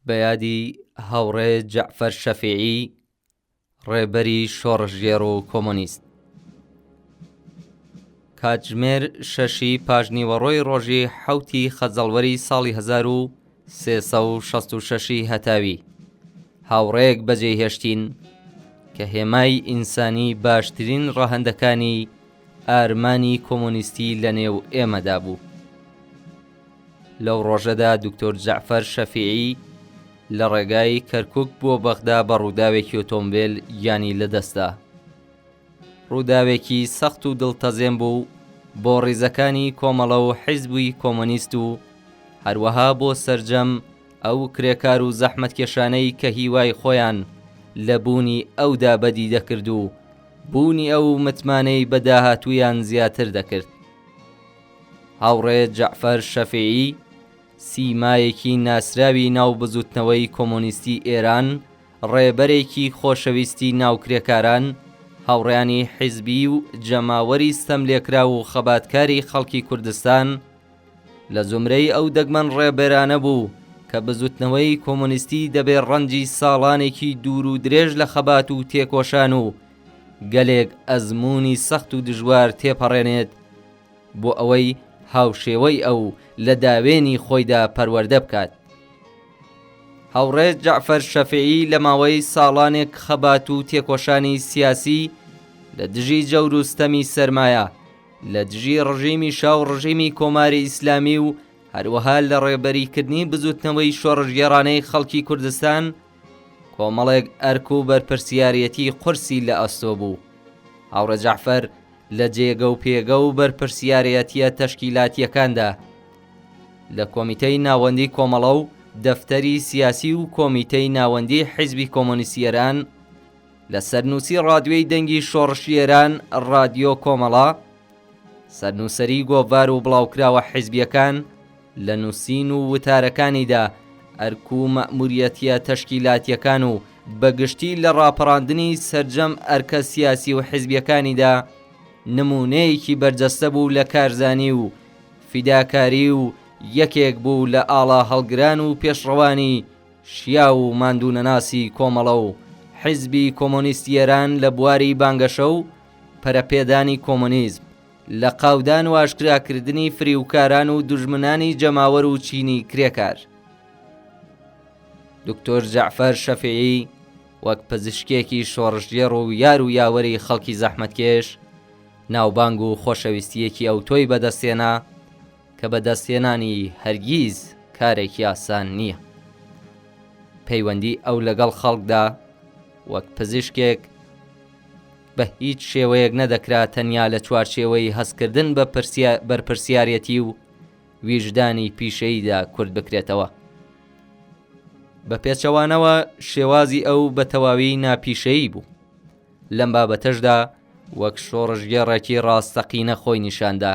بەیادی هاوڕێ جەعفەر شەفیعی، ڕێبەری شۆڕژێر و کۆمۆنیست. کاتژمێر 6 پاژنیوەڕۆی ڕۆژی 7 خەجەڵوەری ساڵی 1366 هەتاوی هاوڕێیەک بەجێهێشتین کە هێمای ئینسانی باشترین ڕاهەندەکانی ئارمانی کۆمۆنیستی لە نێو ئێمەدا بوو. لەو ڕۆژەدا دکتۆر جەعفەر شەفیعی لە ڕێگای کەرکووک بۆ بەغدا بە ڕووداوێکی ئۆتۆمبیل گیانی لەدەستدا. ڕووداوێکی سەخت و دڵتەزێن بوو بۆ ڕیزەکانی کۆمەڵە و حیزبی کۆمۆنیست و هەروەها بۆ سەرجەم ئەو کرێکار و زەحمەتکێشانەی کە هیوای خۆیان لە بوونی ئەودا بەدی دەکرد و بوونی ئەو متمانەی بە داهاتوویان زیاتر دەکرد. هاوڕێ جەعفەر شەفیعی سیمایەکی ناسراوی ناو بزوتنەوەی کۆمۆنیستی ئێران، ڕێبەرێکی خۆشەویستی ناوکرێکاران، هاوڕێیانی حیزبی و جەماوەری ستەملێکرا و خەباتکاری خەڵکی کوردستان لە زومرەی ئەو دەگمەن ڕێبەرانە بوو کە بزوتنەوەی کۆمۆنیستی دەبێ ڕەنجی ساڵانێکی دوور و درێژ لە خەبات و تێکۆشان و گەلێک ئەزموونی سەخت و دژوار تێپەڕێنێت بۆ ئەوەی هاوشێوەی ئەو لە داوێنی خۆیدا پەروەردە بکات. هاوڕێ جەعفەر شەفیعی لە ماوەی ساڵانێک خەبات و تێکۆشانی سیاسی لە دژی جەور و ستەمی سەرمایە، لە دژی ڕژیمی شا و ڕژیمی کۆماری ئیسلامی و هەروەها لە ڕێبەریکردنی بزوتنەوەی شۆڕژگێڕانەی خەڵکی کوردستان کۆمەڵێک ئەرک و بەرپرسیارەتی قورسی لە ئەستۆ بوو. هاوڕێ جەعفەر لە جێگە و پێگە و بەرپرسیارەتیە تەشکیلاتیەکاندا لە کۆمیتەی ناوەندی کۆمەڵە و دەفتەری سیاسی و کۆمیتەی ناوەندی حیزبی کۆمۆنیستی ئێران، لە سەرنووسی ڕادیۆی دەنگی شۆڕشی ئێران ڕادیۆ کۆمەڵە، سەرنووسەری گۆڤار و بڵاوکراوە حیزبیەکان، لە نووسین و وتارەکانیدا ئەرک و مەئموریەتیە تەشکیلاتیەکان و بەگشتی لە ڕاپەڕاندنی سەرجەم ئەرکە سیاسی و حیزبیەکانیدا نمونەیەکی بەرجەستە بوو لە کارزانی و فیداکاری و یەکێک بوو لە ئاڵا هەڵگران و پێشڕەوانی شیا و ماندوونەناسی کۆمەڵە و حیزبی کۆمۆنیستی ئێران لە بواری بانگەشە و پەرەپێدانی کۆمۆنیزم، لە قاودان و ئاشکراکردنی فریوکاران و دوژمنانی جەماوەر و چینی کرێکار. دکتۆر جەعفەر شەفیعی وەک پزیشکێکی شۆڕژگێڕ و یار و یاوەری خەڵکی زەحمەتکێش ناوبانگ و خۆشەویستیەکی ئەوتۆی بەدەستێنا کە بەدەستێنانی هەرگیز کارێکی ئاسان نییە. پەیوەندی ئەو لەگەڵ خەڵکدا وەک پزیشکێک بە هیچ شێوەیەک نەدەکرا تەنیا لە چوارچێوەی هەستکردن بە بەرپرسیارەتی و ویژدانی پیشەییدا کورد بکرێتەوە. بە پێچەوانەوە شێوازی ئەو بە تەواوی ناپیشەیی بوو. لەم بابەتەشدا وەک شۆڕژگێڕێکی ڕاستەقینە خۆی نیشاندا،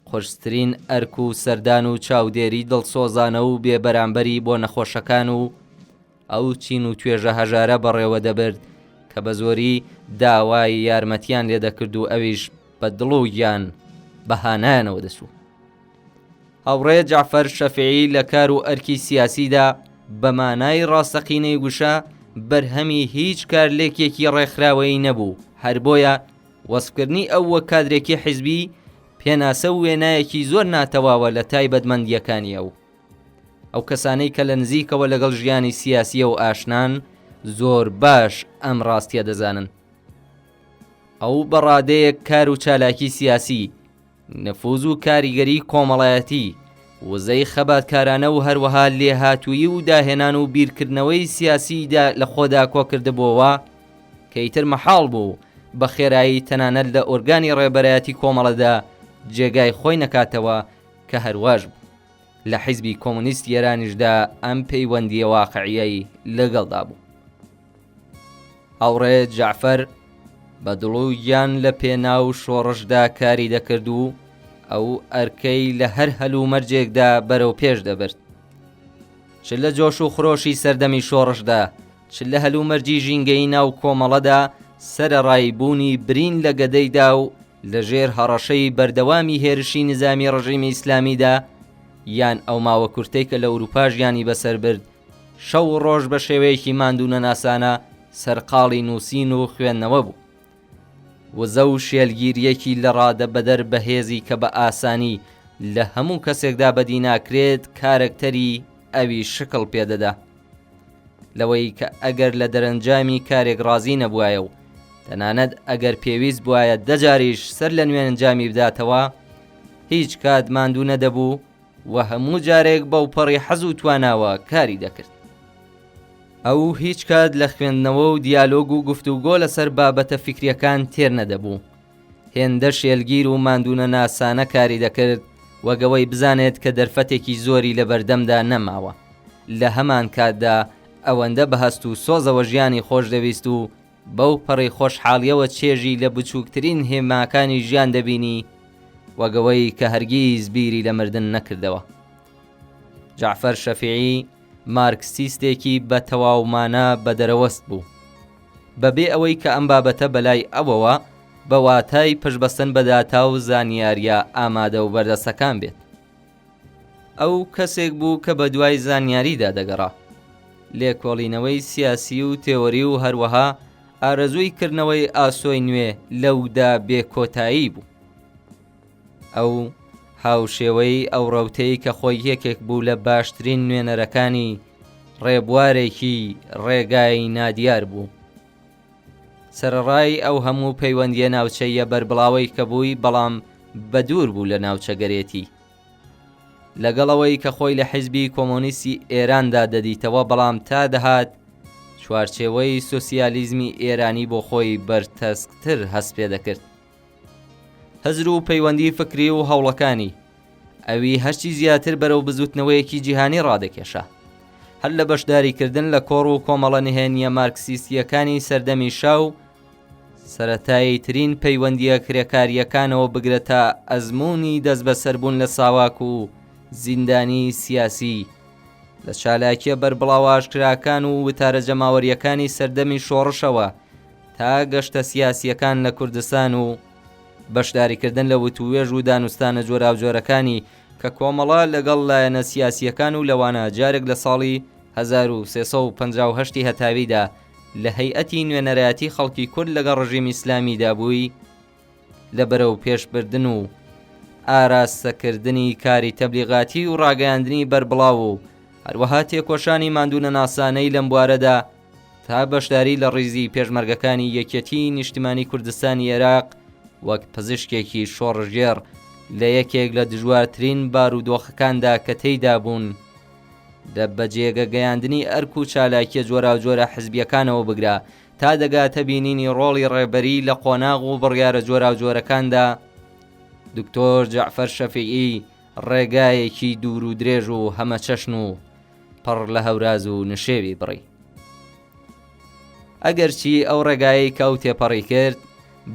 خۆشترین ئەرک و سەردان و چاودێری دڵسۆزانە و بێبەرامبەری بۆ نەخۆشەکان و ئەو چین و توێژە هەژارە بەڕێوە دەبرد کە بە زۆری داوای یارمەتیان لێ دەکرد و ئەویش بە دڵ و گیان بەهانایانەوە دەچوو. هاوڕێ جەعفەر شەفیعی لە کار و ئەرکی سیاسیدا بە مانای ڕاستەقینەی گوشە بەرهەمی هیچ کارلێکێکی ڕێکخراوەیی نەبوو، هەر بۆیە وەسفکردنی ئەو وەک کادرێکی حیزبی پێناسە و وێنایەکی زۆر ناتەواوە لە تایبەتمەندیەکانی ئەو کەسانەی کە لە نزیکەوە لەگەڵ ژیانی سیاسیە و ئاشنان زۆر باش ئەم ڕاستیە دەزانن. ئەو بەڕادەیەک کار و چالاکی سیاسی، نەفوز و کاریگەری کۆمەڵایەتی، وزەی خەباتکارانە و هەروەها لێهاتوویی و داهێنان و بیرکردنەوەی سیاسیدا لە خۆدا کۆکردبووەوە کە ئیتر مەحاڵ بوو بە خێرایی تەنانەت لە ئۆرگانی ڕێبەرایەتی کۆمەڵەدا جێگای خۆی نەکاتەوە کە هەرواش بوو. لە حیزبی کۆمۆنیستی ئێرانیشدا ئەم پەیوەندیە واقعیەی لەگەڵدا بوو. هاوڕێ جەعفەر بە دڵ و گیان لە پێناو شۆڕشدا کاری دەکرد و ئەو ئەرکەی لە هەر هەلومەرجێکدا بەرەو پێش دەبرد، چ لە جۆش و خرۆشی سەردەمی شۆڕشدا، چ لە هەلومەرجی ژینگەی ناو کۆمەڵەدا سەرەڕایبوونی برین لە گەدەیدا و لە ژێر هەڕەشەی بەردەوامی هێرشی نظامی ڕژیمی ئیسلامیدا، یان ئەو ماوە کورتەی کە لە ئەوروپا ژیانی بەسەر برد شەو ڕۆژ بە شێوەیەکی ماندوو نەناسانە سەرقاڵی نووسین و خوێندنەوە بوو. وزە و شێلگیریەکی لە ڕادە بەدەر بەهێزی کە بە ئاسانی لە هەموو کەسێکدا بەدی ناکرێت کارکتەری ئەوی شکڵ پێدەدا، لەوەی کە ئەگەر لە دەرەنجامی کارێک ڕازی نەبوایە و تەنانەت ئەگەر پێویست بوایە دەجاریش سەر لە نوێن ئەنجامی بداتەوە، هیچ کات ماندوو نەدەبوو و هەموو جارێک بەو پەڕی حەز و تواناوە کاری دەکرد. ئەو هیچ کات لە خوێندنەوە و دیالۆگ و گفتوگۆ لەسەر بابەتە فیکریەکان تێر نەدەبوو. هێندە شێلگیر و ماندوونە ناسانە کاری دەکرد وەگەوەی بزانێت کە دەرفەتێکی زۆری لە بەردەمدا نەماوە. لە هەمان کاتدا ئەوەندە بەهەست و سۆزەوە ژیانی خۆش دەویست و بەو پەڕی خۆشحاڵیەوە چێژی لە بچووکترین هێماکانی ژیان دەبینی وەگەوەی کە هەرگیز بیری لە مردن نەکردەوە. جعفەر شەفیعی مارکسیستێکی بە تەواومانە بەدەرەوەست بوو، بەبێ ئەوەی کە ئەم بابەتە بەلای ئەوەوە بە واتای پشبەستن بە داتا و زانیاریە ئامادە و بەردەستەکان بێت. ئەو کەسێک بوو کە بە دوای زانیاریدا دەگەڕا، لێکۆڵینەوەی سیاسی و تێوەری و هەروەها ئارەزووی کردنەوەی ئاسۆی نوێ لەودا بێکۆتایی بوو. ئەو هاوشێوەی ئەو ڕەوتەی کە خۆی یەکێک بوو لە باشترین نوێنەرەکانی ڕێبوارێکی ڕێگای نادیار بوو. سەرڕای ئەو هەموو پەیوەندیە ناوچەیە بەربڵاوەی کە بووی، بەڵام بەدوور بوو لە ناوچەگەرێتی. لەگەڵەوەی کە خۆی لە حیزبی کۆمۆنیستی ئێراندا دەدیتەوە، بەڵام تا دەهات چوارچێوەی سۆسیالیزمی ئێرانی بۆ خۆی بەرتەسکتر هەست پێ دەکرد. هەزر و پەیوەندی فکری و هەوڵەکانی ئەوی هەرچی زیاتر بەرەو بزوتنەوەیەکی جیهانی ڕادەکێشە، هەر لە بەشداریکردن لە کۆڕ و کۆمەڵە نهێنیە مارکسیستیەکانی سەردەمی شاو سەرەتایی ترین پەیوەندیە کرێکاریەکانەوە بگرێتە ئەزموونی دەست بەسەربوون لە ساواک و زیندانی سیاسی، لە چالاکیە بەربڵاو ئاشکراکان و وتارە جەماوەریەکانی سەردەمی شۆڕشەوە تا گەشتە سیاسیەکان لە کوردستان و بەشداریکردن لە وتوێژ و دانوستانە جۆراوجۆرەکانی کە کۆمەڵە لەگەڵ لایەنە سیاسیەکان و لەوانە جارێک لە ساڵی 1358 هەتاویدا لە هەیئەتی نوێنەرایەتی خەڵکی کورد لەگەڵ ڕژیم ئیسلامیدا بووی، لە بەرەو پێشبردن و ئاراستەکردنی کاری تەبلیغاتی و ڕاگەیاندنی بەربڵاو و هەروەها تێکۆشانی ماندوونە ناسانەی لەم بوارەدا تا بەشداری لە ڕیزی پێشمەرگەکانی یەکێتی نیشتیمانی کوردستانی عێراق وەک پزیشکێکی شۆڕژێر لە یەکێک لە دژوارترین بارودۆخەکاندا کە تێیدا بوون لە بەجێگە گەیاندنی ئەرک و چالاکیە جۆراوجۆرە حزبیەکانەوە بگرا تا دەگاتە بینینی ڕۆڵی ڕێبەری لە قۆناغ و بڕیارە جۆراوجۆرەکاندا. دکتۆر جعفەر شەفیعی ڕێگایەکی دوور و درێژ و هەمە چەشن و پڕ لە هەوراز و نشێوی بڕی. ئەگەرچی ئەو ڕێگایی کەوت تێپەڕی کرد،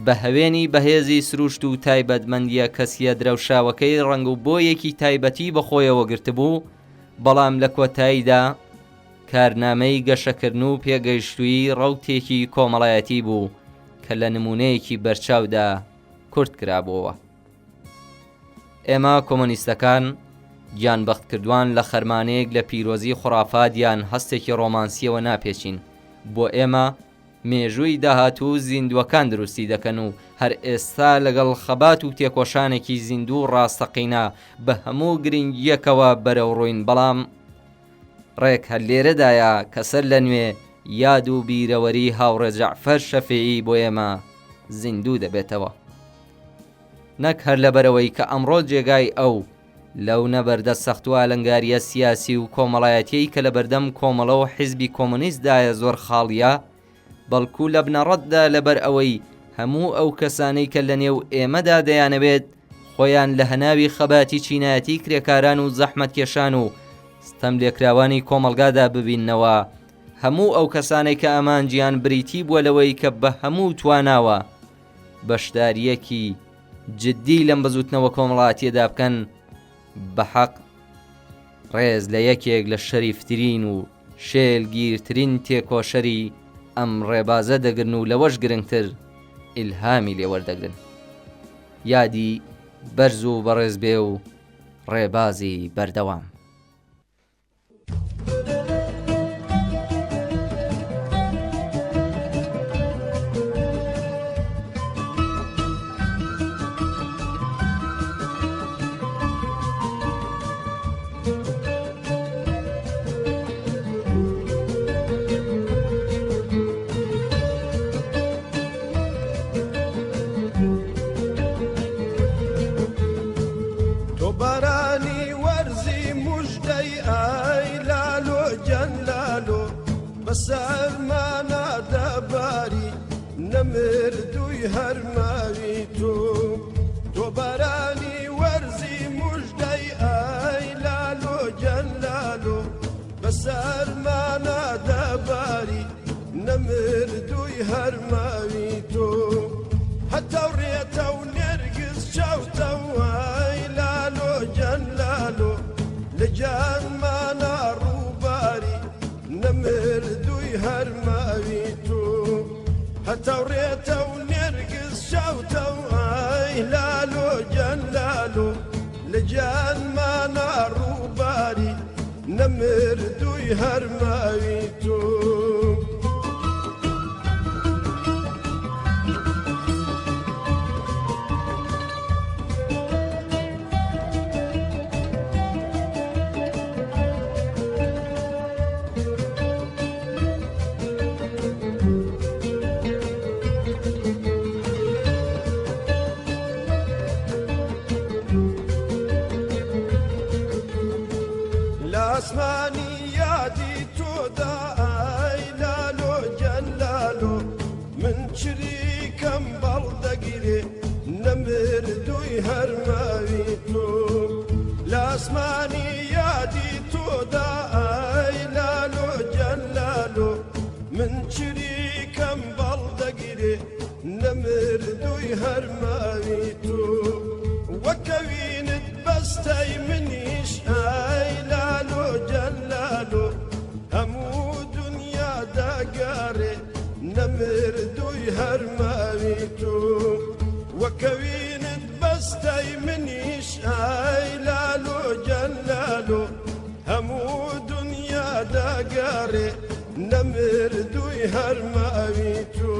بە هەوێنی بەهێزی سروشت و تایبەتمەندیە کەسیە درەوشاوەکەی ڕەنگ و بۆیەکی تایبەتی بەخۆیەوە گرتبوو، بەڵام لە کۆتاییدا کارنامەی گەشەکردن و پێگەیشتووی ڕەوتێکی کۆمەڵایەتی بوو کە لە نمونەیەکی بەرچاودا کورت کرابەوە. ئێمە کۆمۆنیستەکان گیانبەخت کردوان لە خەرمانەیەک لە پیرۆزی خوڕافات یان هەستێکی ڕۆمانسیەوە ناپێچین. بۆ ئێمە مێژووی داهاتوو زیندوەکان دروستی دەکەن و هەر ئێستا لەگەڵ خەبات و تێکۆشانێکی زیندوو ڕاستەقینە بە هەموو گرنگیەکەوە بەرەو ڕووین، بەڵام ڕێک هەر لێرەدایە کە سەر لە نوێ یاد و بیرەوەری هاوڕێ جەعفەر شەفیعی بۆ ئێمە زیندوو دەبێتەوە، نەک هەر لەبەرەوەی کە ئەمڕۆ جێگای ئەو لەو نەبەردە سەخت و ئالەنگاریە سیاسی و کۆمەڵایەتیەی کە لە بەردەم کۆمەڵە و حیزبی کۆمۆنیستدایە زۆر خاڵیە، بەڵکو لە بنەڕەتدا لەبەر ئەوەی هەموو ئەو کەسانەی کە لە نێو ئێمەدا دەیانەوێت خۆیان لە هەناوی خەباتی چینایەتی کرێکاران و زەحمەتکێشان و ستەم لێکراوانی کۆمەلگادا ببیننەوە، هەموو ئەو کەسانەی کە ئامانجیان بریتی بووە لەوەی کە بە هەموو تواناوە بەشداریەکی جددی لەم بەزوتنەوە کۆمەڵایەتیەدا بکەن، بە حەق ڕێز لە یەکێک لە شەریفترین و شێلگیرترین تێکۆشەری ئەم ڕێبازە دەگرن و لەوەش گرنگتر ئیلهامی لێوەردەگرن. یادی بەرز و بەڕێز بێ و ڕێبازی بەردەوام. بەسەرمانە دەباری نەمردووی هەرماوی تۆ بەرانی وەرزی موژدەی ئای لالۆ جەلالۆ بەسەرمانە دەباری نەمردووی هەرماوی تۆ هەتەوڕێتە و نێرگز چاوتە وای لالۆ جەلالۆ لە جانمانە ڕووباری نەمردووی هەرماوی تۆ هەتەوڕێتە و نێرگز چاوتە وای لالۆ جەلالۆ لە جانمانە ڕووباری نەمردووی هەرماوی تۆ ئاسمانی یادی تۆدا ئای لالۆ جەلالۆ من چریکەم بەڵدەگیرێ نەمردووی هەرماوی تۆ لە ئاسمانی یادی تۆدا ئای لالۆ جەلالۆ من چریکەم بەڵدەگیرێ نەمردووی هەرماوی تۆ وەکەوینت بەستەی منیش ئای لالۆ جەلالۆ هەموو دنیا داگەڕێ نەمردووی هەرماوی تۆ وەکەوینت بەستەی منیش ئای لالۆ جەلالۆ هەموو دنیا داگەڕێ نەمردووی هەرماوی تۆ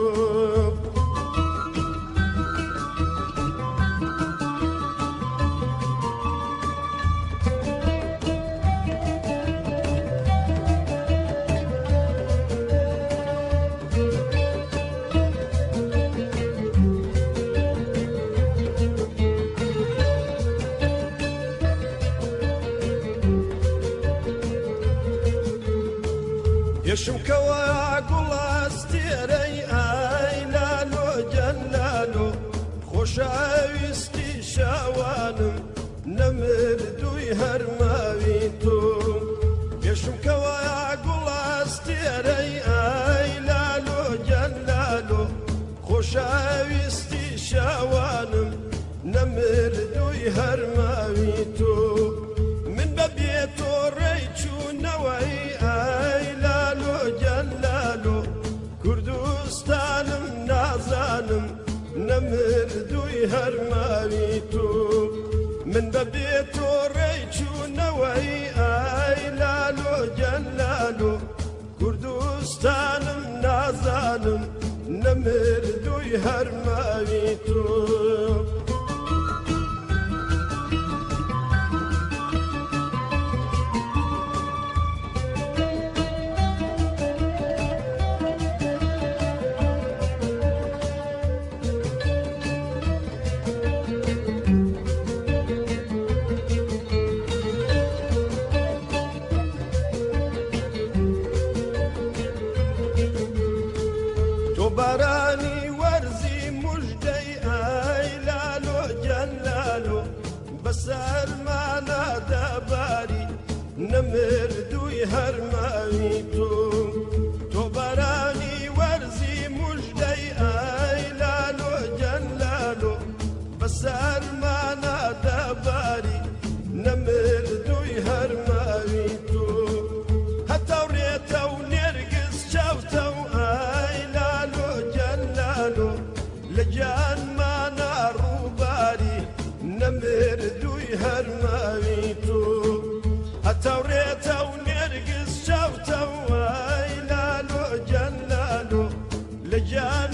یەشمکەوە گوڵاستێرەی ئای لالۆ جەلالۆ خۆشەویستی شاوانم نەمردووی هەرماوی تۆ یەشمکەوە گوڵاستێرەی ئای لالۆ جەلالۆ خۆشەویستی شاوانم نەمردووی هەرماوی تۆ من بەبێ تۆ ڕێی چوونەوەی ئای لالۆ جەلالۆ کوردستانم نازانم نەمردووی هەرماوی تۆ من بەبێ تۆ ڕێی چوونەوەی ئای لالۆ جەلالۆ کوردستانم نازانم نەمردووی هەرماوی تۆ بەرانی وەرزی موژدەی ئای لالۆ جەلالۆ بەسەرمانە دەباری نەمردووی هەرماوی تۆ بەرانی وەرزی موژدەی ئای لالۆ جەلالۆ بەسەرمانە دەباری نەمردووی هەرماوی تۆ هەتەوڕێتە و نێرگز چاوتە و لە جانمانە ڕووباری نەمردووی هەرماوی تۆ هەتەوڕێتە و نێرگز چاوتە وای لالۆ جەلالۆ لە جان